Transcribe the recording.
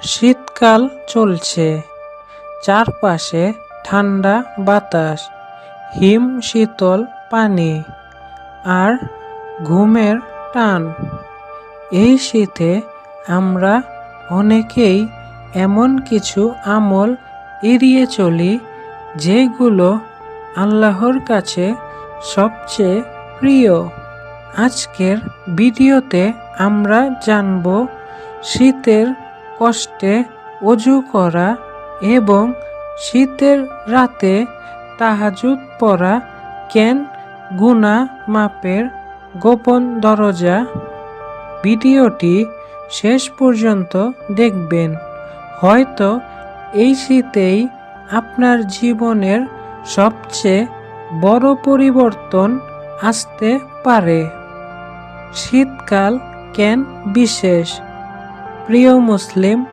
শীতকাল চলছে, চারপাশে ঠান্ডা বাতাস, হিম শীতল পানি আর ঘুমের টান। এই শীতে আমরা অনেকেই এমন কিছু আমল এড়িয়ে চলি যেগুলো আল্লাহর কাছে সবচেয়ে প্রিয়। আজকের ভিডিওতে আমরা জানব শীতের কষ্টে অজু করা এবং শীতের রাতে তাহাজ্জুদ পড়া কেন গুনাহ মাপের গোপন দরজা। ভিডিওটি শেষ পর্যন্ত দেখবেন, হয়তো এই শীতেই আপনার জীবনের সবচেয়ে বড় পরিবর্তন আসতে পারে। শীতকাল কেন বিশেষ? প্রিয় মুসলিম